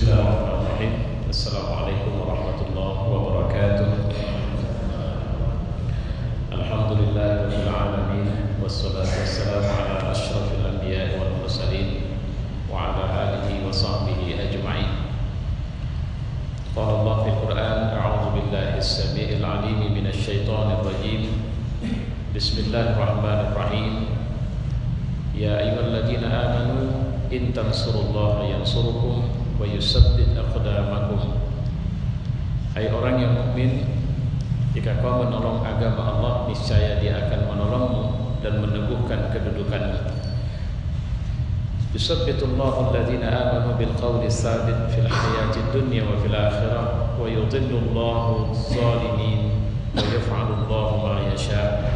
Bismillahirrahmanirrahim. Assalamualaikum warahmatullahi wabarakatuh. Alhamdulillahirabbil alamin wassalatu wassalamu ala asyrafil anbiya'i wal mursalin wa ala alihi wa sahbihi ajma'in. Qala Allah fil Qur'an, a'udzu billahi as-sami'il 'alim minasy syaithanir rajim. Bismillahirrahmanirrahim. Ya ayyuhalladzina amanu in tansurullaha yansurukum wa yusaddid aqdamakum. Hai orang yang mukmin, jika kau menolong agama Allah, niscaya Dia akan menolongmu dan meneguhkan kedudukanmu. Yusabbitullahu alladhina amanu bil qawli tsabit fil hayatid dunya wa fil akhirah wa yudhillullahu adh-dhalimin wa yaf'alullahu ma yasha'.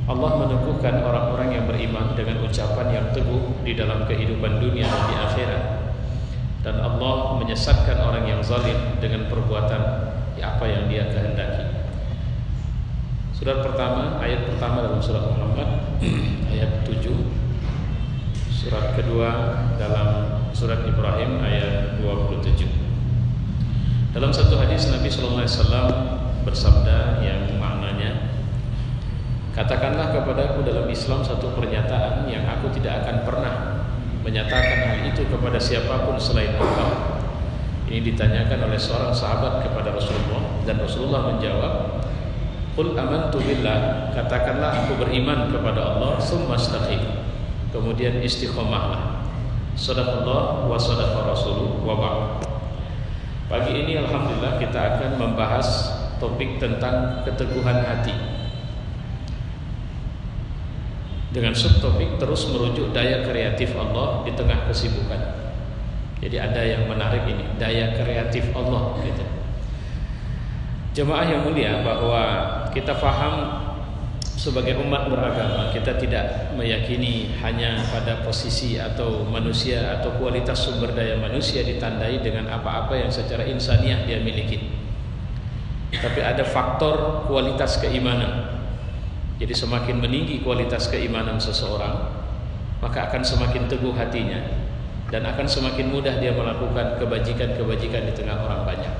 Allah meneguhkan orang-orang yang beriman dengan ucapan yang teguh di dalam kehidupan dunia dan di akhirat. Dan Allah menyesatkan orang yang zalim dengan perbuatan apa yang dia kehendaki. Surat pertama, ayat pertama dalam surat Muhammad ayat 7. Surat kedua dalam surat Ibrahim ayat 27. Dalam satu hadis Nabi sallallahu alaihi wasallam bersabda yang maknanya, katakanlah kepadaku dalam Islam satu pernyataan yang aku tidak akan pernah menyatakan hal itu kepada siapapun selain Allah. Ini ditanyakan oleh seorang sahabat kepada Rasulullah, dan Rasulullah menjawab, Qul amantu billah, katakanlah aku beriman kepada Allah, tsumma istaqim, kemudian istiqomahlah. Shadaqallah wa shadaqa rasuluh wa ba'd. Pagi ini alhamdulillah kita akan membahas topik tentang keteguhan hati, dengan subtopik terus merujuk daya kreatif Allah di tengah kesibukan. Jadi ada yang menarik ini, daya kreatif Allah gitu. Jemaah yang mulia, bahwa kita faham sebagai umat beragama, kita tidak meyakini hanya pada posisi atau manusia atau kualitas sumber daya manusia ditandai dengan apa-apa yang secara insaniah dia miliki. Tapi ada faktor kualitas keimanan. Jadi semakin meninggi kualitas keimanan seseorang, maka akan semakin teguh hatinya dan akan semakin mudah dia melakukan kebajikan-kebajikan di tengah orang banyak.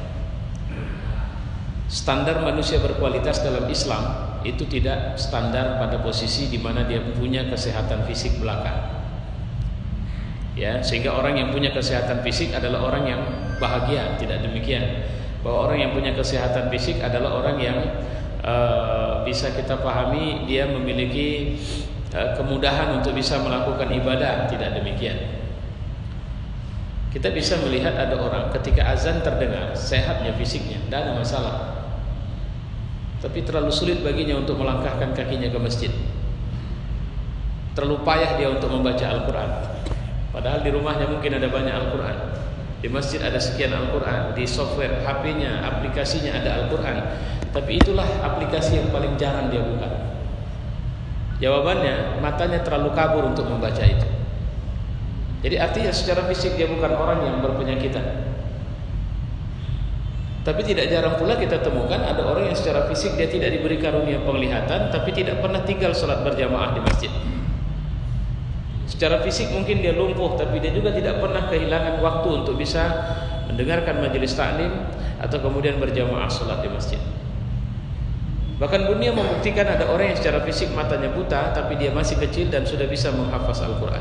Standar manusia berkualitas dalam Islam itu tidak standar pada posisi di mana dia punya kesehatan fisik belaka. Ya, sehingga orang yang punya kesehatan fisik adalah orang yang bahagia, tidak demikian. Bahwa orang yang punya kesehatan fisik adalah orang yang bisa kita pahami dia memiliki kemudahan untuk bisa melakukan ibadah, tidak demikian. Kita bisa melihat ada orang ketika azan terdengar, sehatnya fisiknya, tidak ada masalah, tapi terlalu sulit baginya untuk melangkahkan kakinya ke masjid. Terlalu payah dia untuk membaca Al-Quran, padahal di rumahnya mungkin ada banyak Al-Quran, di masjid ada sekian Al-Quran, di software HP-nya, aplikasinya ada Al-Quran, tapi itulah aplikasi yang paling jarang dia buka. Jawabannya, matanya terlalu kabur untuk membaca itu. Jadi artinya secara fisik dia bukan orang yang berpenyakitan. Tapi tidak jarang pula kita temukan ada orang yang secara fisik dia tidak diberi karunia penglihatan, tapi tidak pernah tinggal sholat berjamaah di masjid. Secara fisik mungkin dia lumpuh, tapi dia juga tidak pernah kehilangan waktu untuk bisa mendengarkan majelis taklim atau kemudian berjamaah sholat di masjid. Bahkan dunia membuktikan ada orang yang secara fisik matanya buta, tapi dia masih kecil dan sudah bisa menghafaz Al-Quran.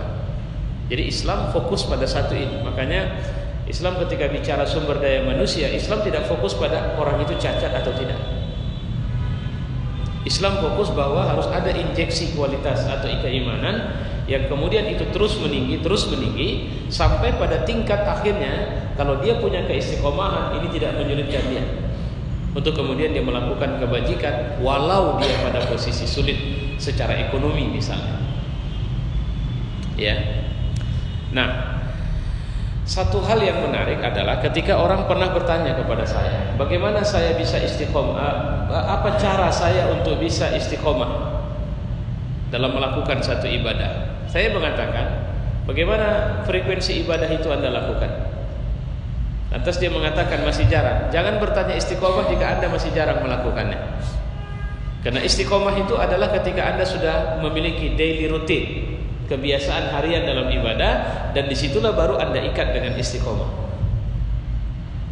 Jadi Islam fokus pada satu ini. Makanya Islam ketika bicara sumber daya manusia, Islam tidak fokus pada orang itu cacat atau tidak. Islam fokus bahwa harus ada injeksi kualitas atau keimanan yang kemudian itu terus meninggi sampai pada tingkat akhirnya kalau dia punya keistiqomahan, ini tidak menyulitkan dia untuk kemudian dia melakukan kebajikan walau dia pada posisi sulit secara ekonomi misalnya. Ya. Nah, satu hal yang menarik adalah ketika orang pernah bertanya kepada saya, bagaimana saya bisa istiqomah? Apa cara saya untuk bisa istiqomah dalam melakukan satu ibadah? Saya mengatakan, bagaimana frekuensi ibadah itu Anda lakukan? Lantas dia mengatakan masih jarang. Jangan bertanya istiqomah jika Anda masih jarang melakukannya. Karena istiqomah itu adalah ketika Anda sudah memiliki daily routine, kebiasaan harian dalam ibadah, dan disitulah baru Anda ikat dengan istiqomah.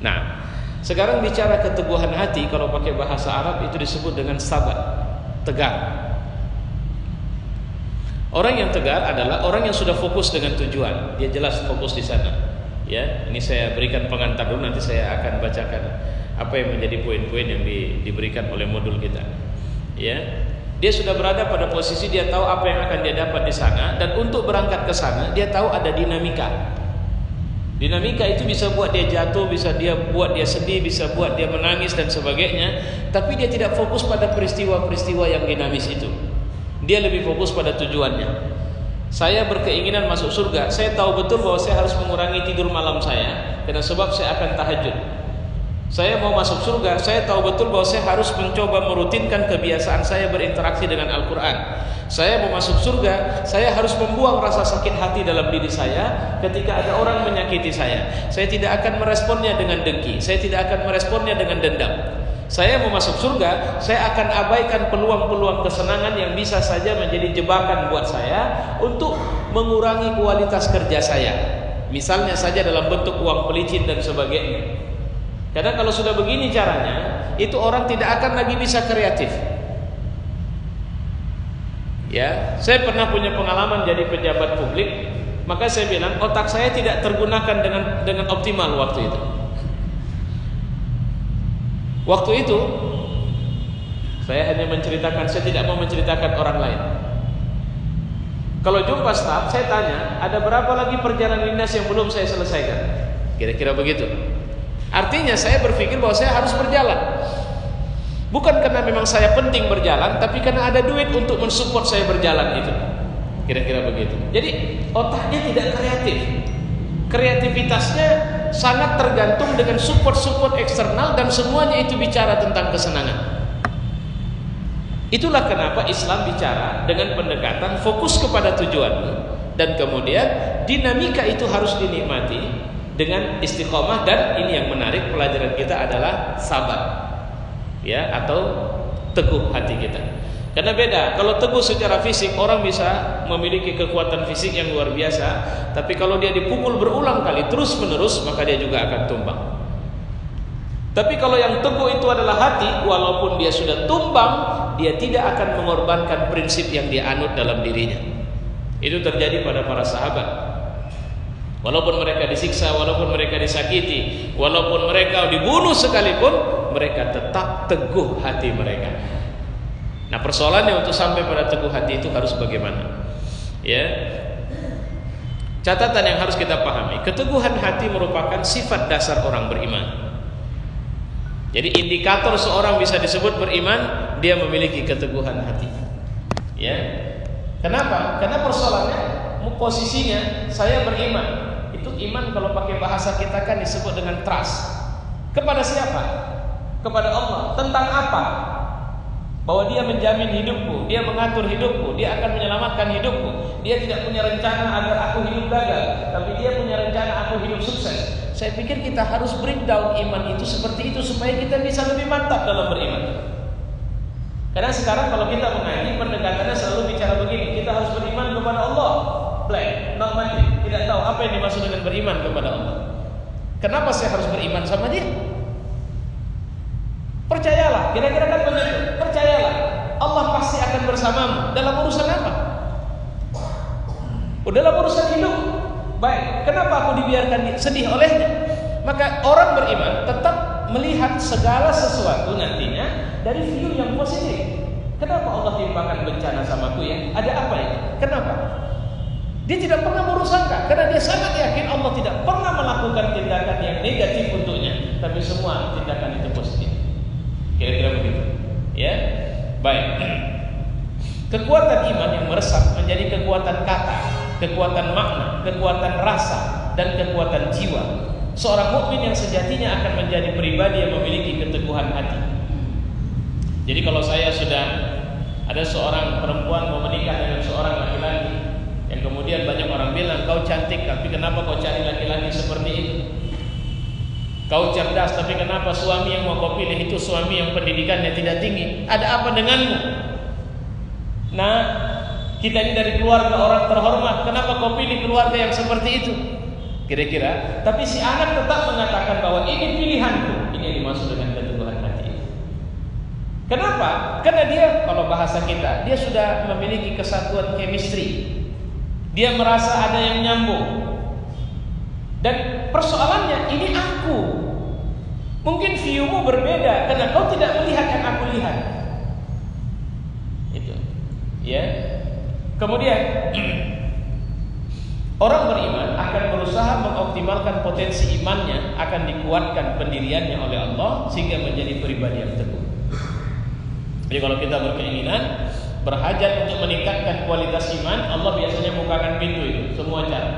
Nah, sekarang bicara keteguhan hati, kalau pakai bahasa Arab itu disebut dengan sabat, tegar. Orang yang tegar adalah orang yang sudah fokus dengan tujuan. Dia jelas fokus di sana. Ya, ini saya berikan pengantar dulu, nanti saya akan bacakan apa yang menjadi poin-poin yang diberikan oleh modul kita. Ya, dia sudah berada pada posisi dia tahu apa yang akan dia dapat di sana, dan untuk berangkat ke sana dia tahu ada dinamika. Dinamika itu bisa buat dia jatuh, bisa dia buat dia sedih, bisa buat dia menangis dan sebagainya. Tapi dia tidak fokus pada peristiwa-peristiwa yang dinamis itu. Dia lebih fokus pada tujuannya. Saya berkeinginan masuk surga. Saya tahu betul bahwa saya harus mengurangi tidur malam saya, karena sebab saya akan tahajud. Saya mau masuk surga. Saya tahu betul bahwa saya harus mencoba merutinkan kebiasaan saya berinteraksi dengan Al-Quran. Saya mau masuk surga. Saya harus membuang rasa sakit hati dalam diri saya ketika ada orang menyakiti saya. Saya tidak akan meresponnya dengan dengki. Saya tidak akan meresponnya dengan dendam. Saya mau masuk surga, saya akan abaikan peluang-peluang kesenangan yang bisa saja menjadi jebakan buat saya untuk mengurangi kualitas kerja saya. Misalnya saja dalam bentuk uang pelicin dan sebagainya. Karena kalau sudah begini caranya, itu orang tidak akan lagi bisa kreatif. Ya, saya pernah punya pengalaman jadi pejabat publik, maka saya bilang otak saya tidak tergunakan dengan optimal waktu itu. Waktu itu saya hanya menceritakan, saya tidak mau menceritakan orang lain. Kalau jumpa staf, saya tanya, ada berapa lagi perjalanan dinas yang belum saya selesaikan? Kira-kira begitu. Artinya saya berpikir bahwa saya harus berjalan. Bukan karena memang saya penting berjalan, tapi karena ada duit untuk mensupport saya berjalan itu. Kira-kira begitu. Jadi otaknya tidak kreatif. Kreativitasnya sangat tergantung dengan support-support eksternal, dan semuanya itu bicara tentang kesenangan. Itulah kenapa Islam bicara dengan pendekatan fokus kepada tujuanmu, dan kemudian dinamika itu harus dinikmati dengan istiqomah. Dan ini yang menarik, pelajaran kita adalah sabar, ya, atau teguh hati kita. Karena beda, kalau teguh secara fisik, orang bisa memiliki kekuatan fisik yang luar biasa, tapi kalau dia dipukul berulang kali terus menerus, maka dia juga akan tumbang. Tapi kalau yang teguh itu adalah hati, walaupun dia sudah tumbang, dia tidak akan mengorbankan prinsip yang dia anut dalam dirinya. Itu terjadi pada para sahabat. Walaupun mereka disiksa, walaupun mereka disakiti, walaupun mereka dibunuh sekalipun, mereka tetap teguh hati mereka. Nah, persoalannya untuk sampai pada teguh hati itu harus bagaimana? Ya. Catatan yang harus kita pahami, keteguhan hati merupakan sifat dasar orang beriman. Jadi indikator seorang bisa disebut beriman, dia memiliki keteguhan hati. Ya. Kenapa? Karena persoalannya posisinya saya beriman. Itu iman kalau pakai bahasa kita kan disebut dengan trust. Kepada siapa? Kepada Allah. Tentang apa? Bahwa dia menjamin hidupku, dia mengatur hidupku, dia akan menyelamatkan hidupku. Dia tidak punya rencana agar aku hidup gagal, tapi dia punya rencana aku hidup sukses. Saya pikir kita harus breakdown iman itu seperti itu, supaya kita bisa lebih mantap dalam beriman. Karena sekarang kalau kita mengaji, pendekatannya selalu bicara begini, kita harus beriman kepada Allah. Blank, not mati, tidak tahu apa yang dimaksud dengan beriman kepada Allah. Kenapa saya harus beriman sama dia? Percayalah, kira-kira kan begitu. Percayalah, Allah pasti akan bersamamu. Dalam urusan apa? Dalam urusan hidup. Baik, kenapa aku dibiarkan sedih olehnya? Maka orang beriman tetap melihat segala sesuatu nantinya dari view yang positif. Kenapa Allah timpakan bencana samaku ya? Ada apa ini? Kenapa? Dia tidak pernah berusaha, karena dia sangat yakin Allah tidak pernah melakukan tindakan yang negatif untuknya, tapi semua tindakan itu positif. Kira-kira begitu. Ya. Baik. Kekuatan iman yang meresap menjadi kekuatan kata, kekuatan makna, kekuatan rasa, dan kekuatan jiwa. Seorang mukmin yang sejatinya akan menjadi pribadi yang memiliki keteguhan hati. Jadi kalau saya sudah ada seorang perempuan mau menikah dengan seorang laki-laki, yang kemudian banyak orang bilang kau cantik, tapi kenapa kau cari laki-laki seperti itu? Kau cerdas, tapi kenapa suami yang mau kau pilih itu suami yang pendidikannya tidak tinggi? Ada apa denganmu? Nah, kita ini dari keluarga orang terhormat, kenapa kau pilih keluarga yang seperti itu? Kira-kira, tapi si anak tetap mengatakan bahwa ini pilihanku. Ini yang dimaksud dengan keteguhan hati. Kenapa? Karena dia, kalau bahasa kita, dia sudah memiliki kesatuan chemistry. Dia merasa ada yang nyambung. Dan persoalannya, ini aku. Mungkin view-mu berbeda karena kau tidak melihat yang aku lihat. Itu. Ya. Kemudian orang beriman akan berusaha mengoptimalkan potensi imannya, akan dikuatkan pendiriannya oleh Allah sehingga menjadi pribadi yang teguh. Jadi kalau kita berkeinginan, berhajat untuk meningkatkan kualitas iman, Allah biasanya bukakan pintu itu, semua cara.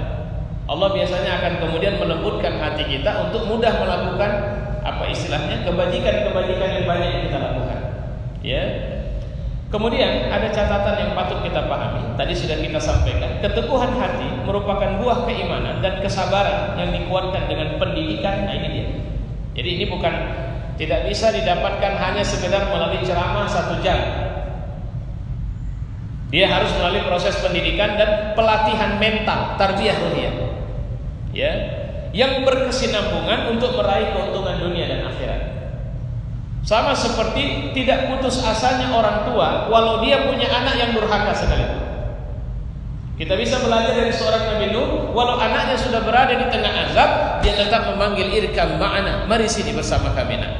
Allah biasanya akan kemudian melembutkan hati kita untuk mudah melakukan apa istilahnya kebajikan-kebajikan yang banyak yang kita lakukan. Ya. Kemudian ada catatan yang patut kita pahami. Tadi sudah kita sampaikan, keteguhan hati merupakan buah keimanan dan kesabaran yang dikuatkan dengan pendidikan. Nah ini dia. Jadi ini bukan, tidak bisa didapatkan hanya sekedar melalui ceramah 1 jam. Dia harus melalui proses pendidikan dan pelatihan mental, tarbiyah ruhiyah. Ya, yang berkesinambungan untuk meraih keuntungan dunia dan akhirat. Sama seperti tidak putus asanya orang tua walau dia punya anak yang durhaka sekalipun. Kita bisa belajar dari seorang Nabi Nuh, walau anaknya sudah berada di tengah azab, dia tetap memanggil irkam ma'ana, mari sini bersama kami nak.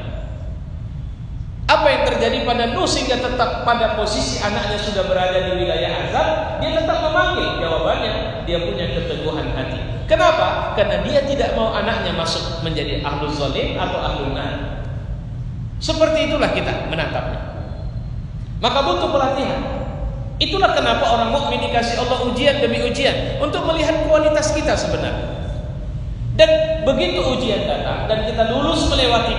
Apa yang terjadi pada Nuh sehingga tetap pada posisi anaknya sudah berada di wilayah azab, dia tetap memanggil? Jawabannya, dia punya keteguhan hati. Kenapa? Karena dia tidak mau anaknya masuk menjadi ahlul zalim atau ahlul nar. Seperti itulah kita menatapnya. Maka butuh pelatihan. Itulah kenapa orang mukmin dikasih Allah ujian demi ujian untuk melihat kualitas kita sebenarnya. Dan begitu ujian datang dan kita lulus melewati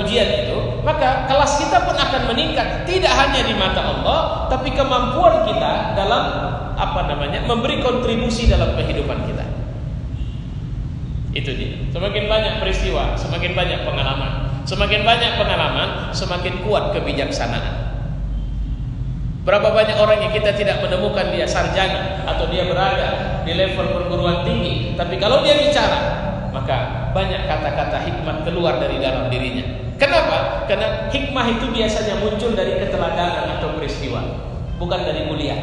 ujian itu, maka kelas kita pun akan meningkat. Tidak hanya di mata Allah, tapi kemampuan kita dalam memberi kontribusi dalam kehidupan kita. Itu dia. Semakin banyak peristiwa, semakin banyak pengalaman. Semakin banyak pengalaman, semakin kuat kebijaksanaan. Berapa banyak orang yang kita tidak menemukan dia sarjana atau dia berada di level perguruan tinggi, tapi kalau dia bicara, maka banyak kata-kata hikmat keluar dari dalam dirinya. Kenapa? Karena hikmah itu biasanya muncul dari keteladanan atau peristiwa, bukan dari kuliah.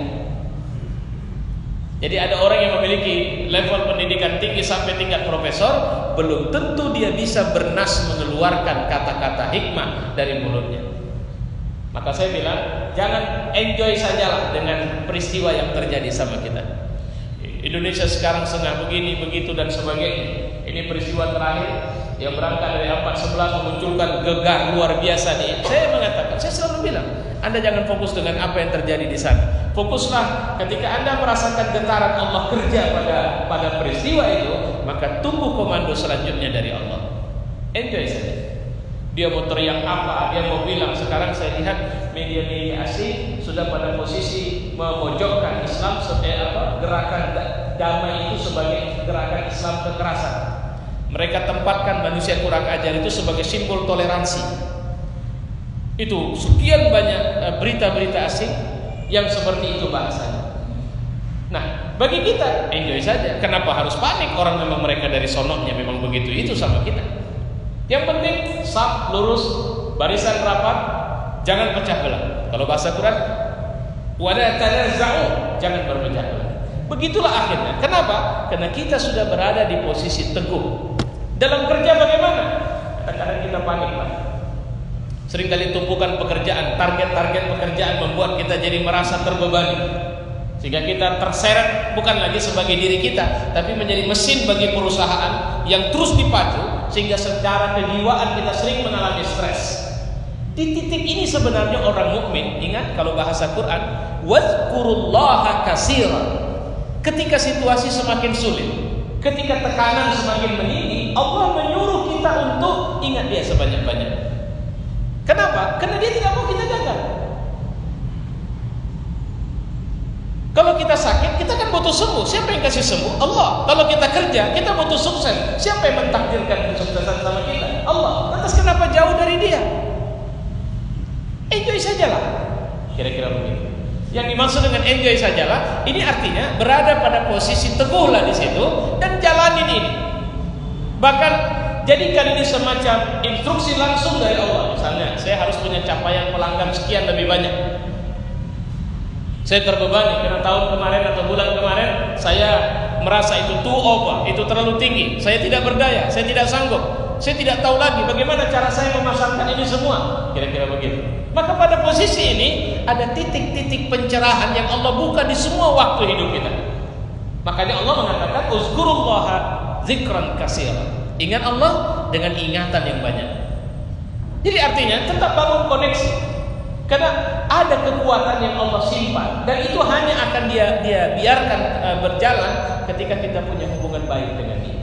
Jadi ada orang yang memiliki level pendidikan tinggi sampai tingkat profesor, belum tentu dia bisa bernas mengeluarkan kata-kata hikmah dari mulutnya. Maka saya bilang, jangan enjoy sajalah dengan peristiwa yang terjadi sama kita. Indonesia sekarang sedang begini, begitu dan sebagainya. Ini peristiwa terakhir yang berangkat dari 4/11 memunculkan gegar luar biasa nih. Saya mengatakan, saya selalu bilang, Anda jangan fokus dengan apa yang terjadi di sana. Fokuslah ketika Anda merasakan getaran Allah kerja pada peristiwa itu, maka tunggu komando selanjutnya dari Allah. Enjoy saja. Dia mau teriak apa, dia mau bilang. Sekarang saya lihat media-media asing sudah pada posisi memojokkan Islam gerakan damai itu sebagai gerakan Islam kekerasan. Mereka tempatkan manusia kurang ajar itu sebagai simbol toleransi. Itu sekian banyak berita-berita asing yang seperti itu bahasanya. Nah, bagi kita enjoy saja. Kenapa harus panik? Orang memang mereka dari sonoknya memang begitu itu sama kita. Yang penting saf lurus, barisan rapat, jangan pecah belah. Kalau bahasa Quran, wala tanazza'u, jangan berpecah belah. Begitulah akhirnya. Kenapa? Karena kita sudah berada di posisi teguh. Dalam kerja bagaimana? Kadang-kadang kita panik, Pak. Seringkali tumpukan pekerjaan, target-target pekerjaan membuat kita jadi merasa terbebani, sehingga kita terseret bukan lagi sebagai diri kita, tapi menjadi mesin bagi perusahaan yang terus dipacu, sehingga secara kejiwaan kita sering mengalami stres. Di titik ini sebenarnya orang mukmin, ingat kalau bahasa Quran, wazkurullaha katsiran. Ketika situasi semakin sulit, ketika tekanan semakin meninggi, Allah menyuruh kita untuk ingat Dia sebanyak-banyaknya. Kenapa? Karena Dia tidak mau kita gagal. Kalau kita sakit, kita kan butuh sembuh. Siapa yang kasih sembuh? Allah. Kalau kita kerja, kita butuh sukses. Siapa yang mentakdirkan kesuksesan sama kita? Allah. Lantas kenapa jauh dari Dia? Enjoy sajalah. Kira-kira begitu. Yang dimaksud dengan enjoy sajalah, ini artinya berada pada posisi teguhlah di situ dan jalanin ini. Bahkan jadikan ini semacam instruksi langsung dari Allah. Misalnya, saya harus punya capaian pelanggan sekian lebih banyak. Saya terbebani karena tahun kemarin atau bulan kemarin saya merasa itu too over, itu terlalu tinggi. Saya tidak berdaya, saya tidak sanggup. Saya tidak tahu lagi bagaimana cara saya memasarkan ini semua. Kira-kira begitu. Maka pada posisi ini ada titik-titik pencerahan yang Allah buka di semua waktu hidup kita. Makanya Allah mengatakan uzkurullaha dzikran katsiran. Ingat Allah dengan ingatan yang banyak. Jadi artinya tetap bangun koneksi. Karena ada kekuatan yang Allah simpan dan itu hanya akan dia biarkan berjalan ketika kita punya hubungan baik dengan Dia.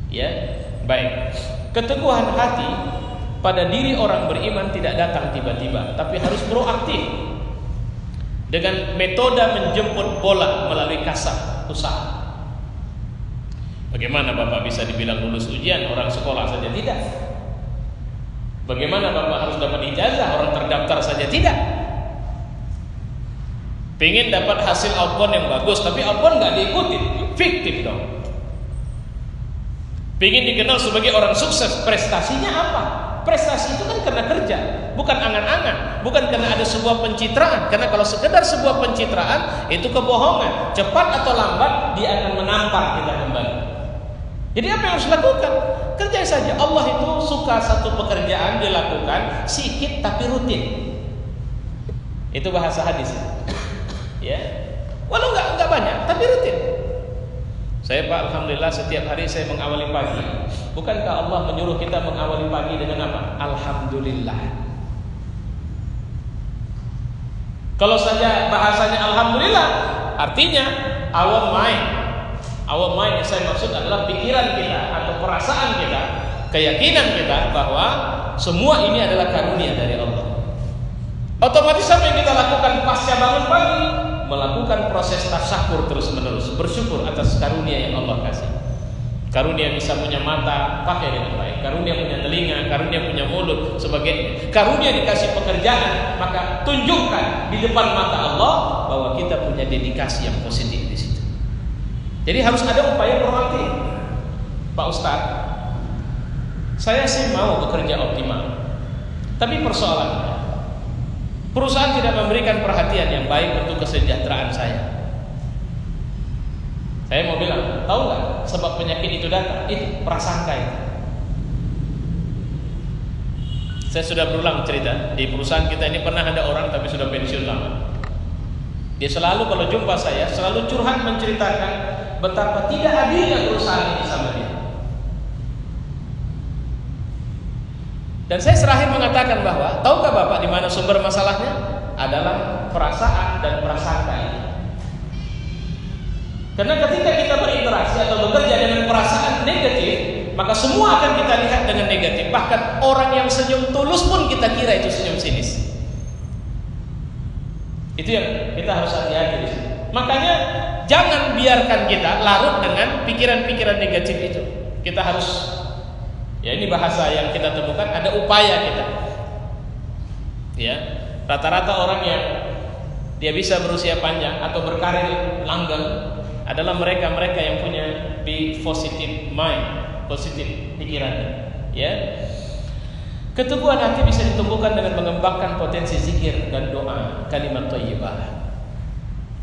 Ya, baik. Keteguhan hati pada diri orang beriman tidak datang tiba-tiba, tapi harus proaktif dengan metode menjemput bola melalui kasar usaha. Bagaimana Bapak bisa dibilang lulus ujian orang sekolah saja tidak? Bagaimana Bapak harus dapat ijazah orang terdaftar saja tidak? Pengen dapat hasil outbound yang bagus, tapi outbound nggak diikuti, fiktif dong. Pengen dikenal sebagai orang sukses, prestasinya apa? Prestasi itu kan karena kerja, bukan angan-angan, bukan karena ada sebuah pencitraan. Karena kalau sekedar sebuah pencitraan itu kebohongan, cepat atau lambat dia akan menampar kita kembali. Jadi apa yang harus dilakukan? Kerja saja. Allah itu suka satu pekerjaan dilakukan sikit tapi rutin. Itu bahasa hadis. Ya, walau nggak banyak tapi rutin. Saya Pak, alhamdulillah setiap hari saya mengawali pagi. Bukankah Allah menyuruh kita mengawali pagi dengan apa? Alhamdulillah. Kalau saja bahasanya alhamdulillah, artinya our mind. Our mind yang saya maksud adalah pikiran kita atau perasaan kita, keyakinan kita bahwa semua ini adalah karunia dari Allah. Otomatis apa yang kita lakukan pasca bangun pagi? Melakukan proses tasyakur terus menerus, bersyukur atas karunia yang Allah kasih. Karunia bisa punya mata, pakai dengan baik. Karunia punya telinga, karunia punya mulut, sebagainya. Karunia dikasih pekerjaan, maka tunjukkan di depan mata Allah bahwa kita punya dedikasi yang positif di situ. Jadi harus ada upaya proaktif. Pak Ustadz, saya sih mau bekerja optimal, tapi persoalannya perusahaan tidak memberikan perhatian yang baik untuk kesejahteraan saya. Saya mau bilang, tahu nggak sebab penyakit itu datang? Itu prasangka itu. Saya sudah berulang cerita di perusahaan kita ini pernah ada orang tapi sudah pensiun lama. Dia selalu kalau jumpa saya selalu curhat menceritakan betapa tidak adilnya perusahaan ini sama dia. Dan saya terakhir mengatakan bahwa tahukah Bapak di mana sumber masalahnya? Adalah perasaan dan prasangka ini. Karena ketika kita berinteraksi atau bekerja dengan perasaan negatif, maka semua akan kita lihat dengan negatif. Bahkan orang yang senyum tulus pun kita kira itu senyum sinis. Itu yang kita harus hati-hati di sini. Makanya jangan biarkan kita larut dengan pikiran-pikiran negatif itu. Kita harus, ya ini bahasa yang kita temukan, ada upaya kita. Ya, rata-rata orang yang dia bisa berusia panjang atau berkarir langgeng adalah mereka-mereka yang punya positive mind, positif pikirannya. Ya, keteguhan hati bisa ditumbuhkan dengan mengembangkan potensi zikir dan doa, kalimat thayyibah.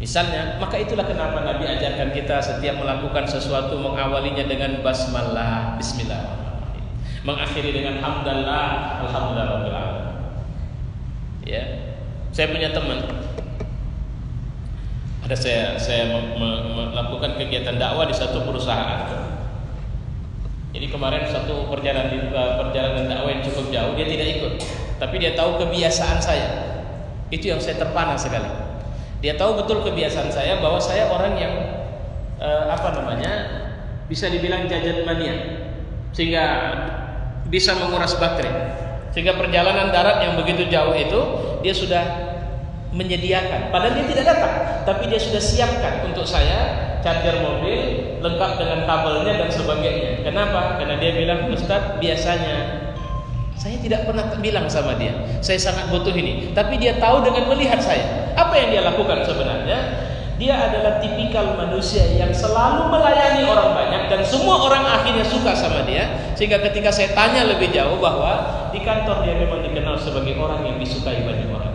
Misalnya, maka itulah kenapa Nabi ajarkan kita setiap melakukan sesuatu mengawalinya dengan basmalah, bismillahirrahmanirrahim, mengakhiri dengan hamdalillah, alhamdulillahirabbil alamin. Ya, saya punya teman. Ada saya melakukan kegiatan dakwah di satu perusahaan. Jadi kemarin satu perjalanan dakwah yang cukup jauh, dia tidak ikut, tapi dia tahu kebiasaan saya. Itu yang saya terpana sekali. Dia tahu betul kebiasaan saya bahwa saya orang yang bisa dibilang jajan mania, sehingga bisa menguras baterai. Sehingga perjalanan darat yang begitu jauh itu dia sudah menyediakan. Padahal dia tidak datang, tapi dia sudah siapkan untuk saya charger mobil lengkap dengan kabelnya dan sebagainya. Kenapa? Karena dia bilang, Ustadz, biasanya saya tidak pernah bilang sama dia, saya sangat butuh ini. Tapi dia tahu dengan melihat saya. Apa yang dia lakukan sebenarnya? Dia adalah tipikal manusia yang selalu melayani orang banyak banyak dan semua orang akhirnya suka sama dia, sehingga ketika saya tanya lebih jauh bahwa di kantor dia memang dikenal sebagai orang yang disukai banyak orang.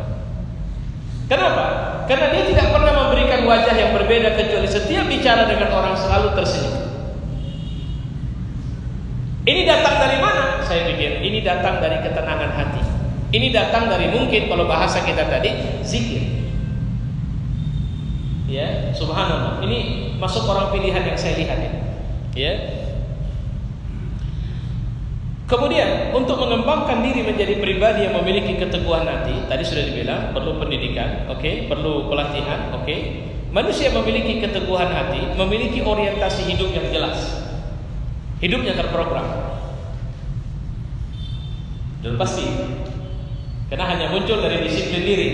Kenapa? Karena dia tidak pernah memberikan wajah yang berbeda, kecuali setiap bicara dengan orang selalu tersenyum. Ini datang dari mana? Saya pikir ini datang dari ketenangan hati. Ini datang dari, mungkin kalau bahasa kita tadi, zikir. Ya, subhanallah. Ini masuk orang pilihan yang saya lihat ya. Ya. Kemudian untuk mengembangkan diri menjadi pribadi yang memiliki keteguhan hati, tadi sudah dibilang perlu pendidikan, perlu pelatihan, Manusia yang memiliki keteguhan hati memiliki orientasi hidup yang jelas. Hidupnya terprogram. Dan pasti karena hanya muncul dari disiplin diri.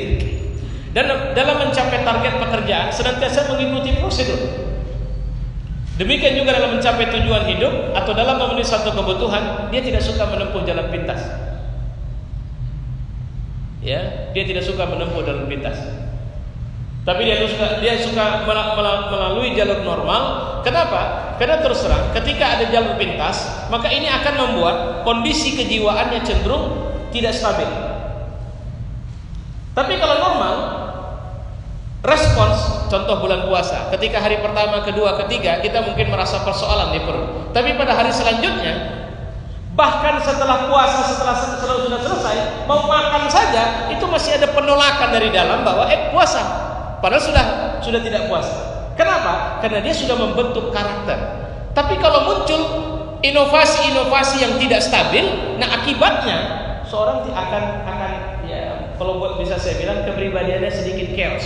Dan dalam mencapai target pekerjaan senantiasa mengikuti prosedur. Demikian juga dalam mencapai tujuan hidup atau dalam memenuhi satu kebutuhan, dia tidak suka menempuh jalan pintas. Ya, dia tidak suka menempuh jalan pintas. Tapi dia suka melalui jalur normal. Kenapa? Karena terus terang, ketika ada jalur pintas, maka ini akan membuat kondisi kejiwaannya cenderung tidak stabil. Tapi kalau normal, respons, contoh bulan puasa, ketika hari pertama, kedua, ketiga, kita mungkin merasa persoalan di perut. Tapi pada hari selanjutnya, bahkan setelah puasa, setelah sudah selesai, mau makan saja, itu masih ada penolakan dari dalam bahwa puasa, padahal sudah tidak puasa. Kenapa? Karena dia sudah membentuk karakter. Tapi kalau muncul inovasi-inovasi yang tidak stabil, nah akibatnya seorang akan ya, kalau bisa saya bilang kepribadiannya sedikit chaos.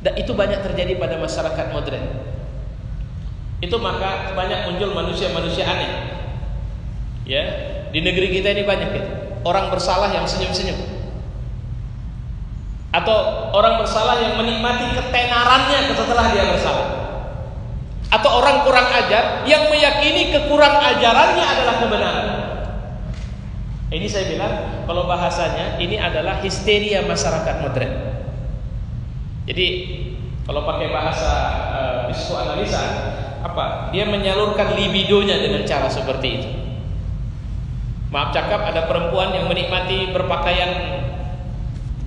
Dan itu banyak terjadi pada masyarakat modern. Itu maka banyak muncul manusia-manusia aneh. Ya, di negeri kita ini banyak gitu. Orang bersalah yang senyum-senyum. Atau orang bersalah yang menikmati ketenarannya setelah dia bersalah. Atau orang kurang ajar yang meyakini kekurang ajarannya adalah kebenaran. Ini saya bilang, kalau bahasanya ini adalah histeria masyarakat modern. Jadi kalau pakai bahasa psikoanalisa, dia menyalurkan libidonya dengan cara seperti itu. Maaf cakap, ada perempuan yang menikmati berpakaian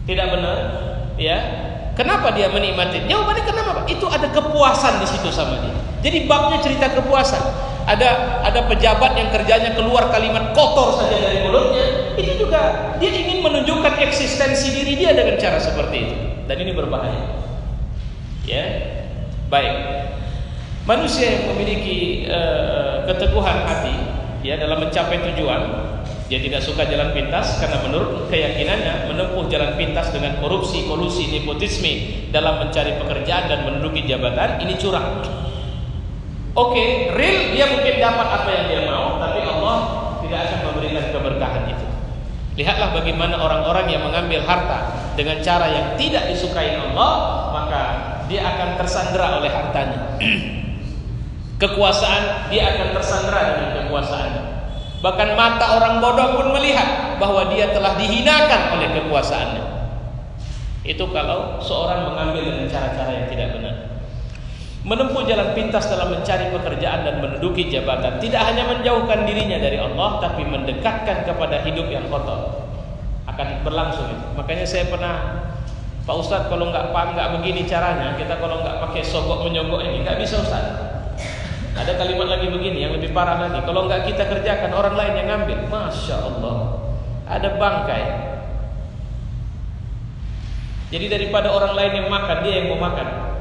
tidak benar, ya. Kenapa dia menikmati? Jawabannya kenapa? Itu ada kepuasan di situ sama dia. Jadi babnya cerita kepuasan. Ada pejabat yang kerjanya keluar kalimat kotor saja dari mulutnya, itu juga dia ingin menunjukkan eksistensi diri dia dengan cara seperti itu. Dan ini berbahaya. Ya, baik. Manusia yang memiliki keteguhan hati, ya, dalam mencapai tujuan, dia tidak suka jalan pintas karena menurut keyakinannya menempuh jalan pintas dengan korupsi, kolusi, nepotisme dalam mencari pekerjaan dan menduduki jabatan, ini curang. Real dia mungkin dapat apa yang dia mau, tapi Allah tidak akan memberikan keberkahan itu. Lihatlah bagaimana orang-orang yang mengambil harta dengan cara yang tidak disukai Allah, maka dia akan tersandera oleh hartanya. Kekuasaan, dia akan tersandera dengan kekuasaannya. Bahkan mata orang bodoh pun melihat bahwa dia telah dihinakan oleh kekuasaannya. Itu kalau seorang mengambil dengan cara-cara yang tidak benar. Menempuh jalan pintas dalam mencari pekerjaan dan menduduki jabatan tidak hanya menjauhkan dirinya dari Allah, tapi mendekatkan kepada hidup yang kotor. Akan berlangsung itu. Makanya saya pernah, Pak Ustadz, kalau nggak begini caranya, kita kalau nggak pakai sogok menyogok ini nggak bisa Ustadz. Ada kalimat lagi begini yang lebih parah lagi. Kalau nggak kita kerjakan, orang lain yang ngambil. Masya Allah, ada bangkai. Jadi daripada orang lain yang makan, dia yang mau makan.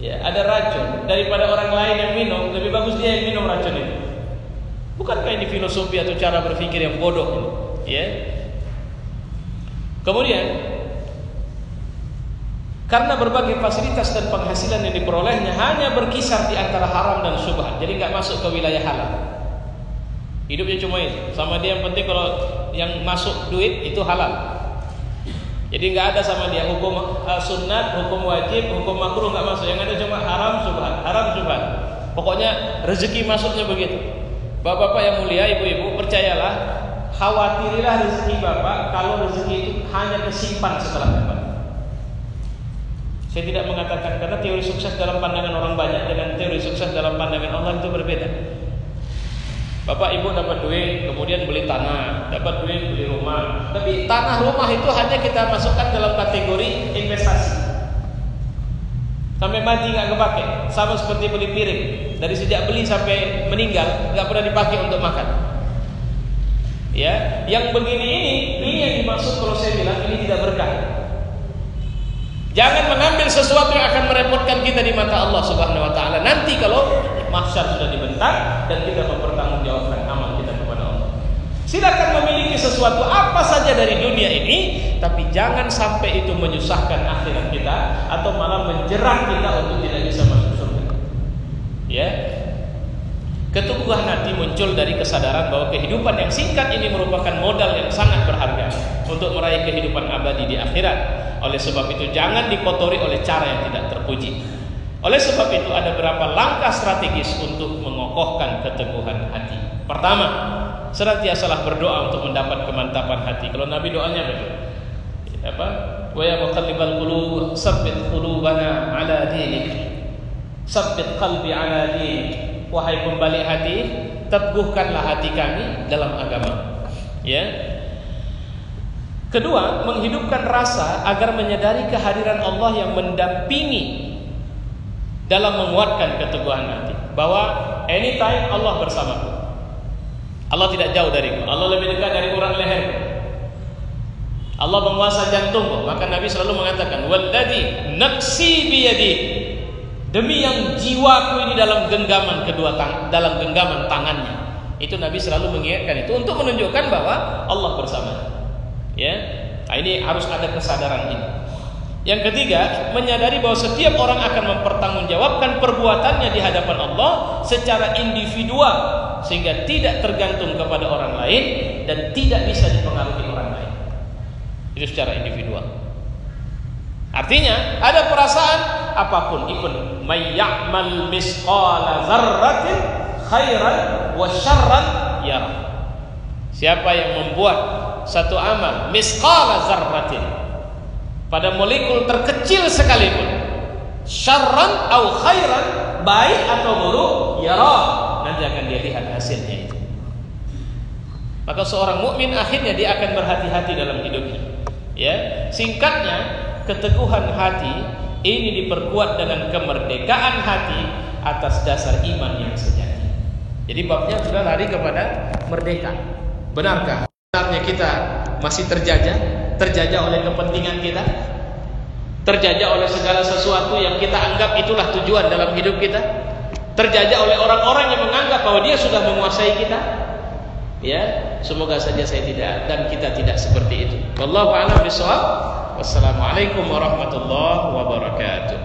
Ya, ada racun, daripada orang lain yang minum, lebih bagus dia yang minum racun itu. Bukankah ini filosofi atau cara berpikir yang bodoh ini? Ya. Kemudian, karena berbagai fasilitas dan penghasilan yang diperolehnya hanya berkisar di antara haram dan syubhat, jadi nggak masuk ke wilayah halal. Hidupnya cuma itu. Sama dia yang penting kalau yang masuk duit itu halal. Jadi nggak ada sama dia hukum sunnat, hukum wajib, hukum makruh nggak masuk. Yang ada cuma haram syubhat, haram syubhat. Pokoknya rezeki masuknya begitu. Bapak-bapak yang mulia, ibu-ibu, percayalah, khawatirilah rezeki bapak kalau rezeki itu hanya kesimpan setelah dapat. Saya tidak mengatakan, karena teori sukses dalam pandangan orang banyak dengan teori sukses dalam pandangan Allah itu berbeda. Bapak ibu dapat duit, kemudian beli tanah, dapat duit beli rumah. Tapi tanah rumah itu hanya kita masukkan dalam kategori investasi. Sampai mati nggak kepake, sama seperti beli piring. Dari sejak beli sampai meninggal nggak pernah dipakai untuk makan. Ya, yang begini ini yang dimaksud kalau saya bilang ini tidak berkah. Jangan mengambil sesuatu yang akan merepotkan kita di mata Allah Subhanahu wa taala. Nanti kalau mahsyar sudah dibentang dan kita mempertanggungjawabkan amal kita kepada Allah. Silakan memiliki sesuatu apa saja dari dunia ini, tapi jangan sampai itu menyusahkan akhirat kita atau malah menjerat kita untuk tidak bisa masuk surga. Ya. Keteguhan hati muncul dari kesadaran bahwa kehidupan yang singkat ini merupakan modal yang sangat berharga untuk meraih kehidupan abadi di akhirat. Oleh sebab itu jangan dikotori oleh cara yang tidak terpuji. Oleh sebab itu ada beberapa langkah strategis untuk mengokohkan keteguhan hati. Pertama, senantiasalah berdoa untuk mendapat kemantapan hati. Kalau Nabi doanya betul. Apa? Wa ya muqallibal qulub, tsabbit qulubana ala dinik. Tsabbit qalbi ala dinik. Wahai pembalik hati, teguhkanlah hati kami dalam agama. Ya. Kedua, menghidupkan rasa agar menyadari kehadiran Allah yang mendampingi dalam menguatkan keteguhan hati. Bahwa anytime Allah bersamaku. Allah tidak jauh dariku. Allah lebih dekat dari urat leherku. Allah menguasai jantungku. Maka Nabi selalu mengatakan, "Walladzi nafsi biyadi." Demi yang jiwaku ini dalam genggaman dalam genggaman tangannya. Itu Nabi selalu mengingatkan itu untuk menunjukkan bahwa Allah bersama. Ya, nah, ini harus ada kesadaran ini. Yang ketiga, menyadari bahwa setiap orang akan mempertanggungjawabkan perbuatannya di hadapan Allah secara individual, sehingga tidak tergantung kepada orang lain dan tidak bisa dipengaruhi orang lain. Itu secara individual. Artinya ada perasaan apapun ikut may ya'mal misqala dzarratin khairan wa syarran yarah. Siapa yang membuat satu amal misqala dzarratin pada molekul terkecil sekalipun, syarran atau khairan, baik atau buruk, yarah, nanti akan dia lihat hasilnya itu. Maka seorang mukmin akhirnya dia akan berhati-hati dalam hidupnya. Ya, singkatnya keteguhan hati ini diperkuat dengan kemerdekaan hati atas dasar iman yang sejati. Jadi babnya sudah lari kepada merdeka. Benarkah? Benarnya kita masih terjajah oleh kepentingan kita, terjajah oleh segala sesuatu yang kita anggap itulah tujuan dalam hidup kita, terjajah oleh orang-orang yang menganggap bahwa dia sudah menguasai kita. Ya, semoga saja saya tidak dan kita tidak seperti itu. Wallahu a'lam bishawab. Wassalamualaikum warahmatullahi wabarakatuh.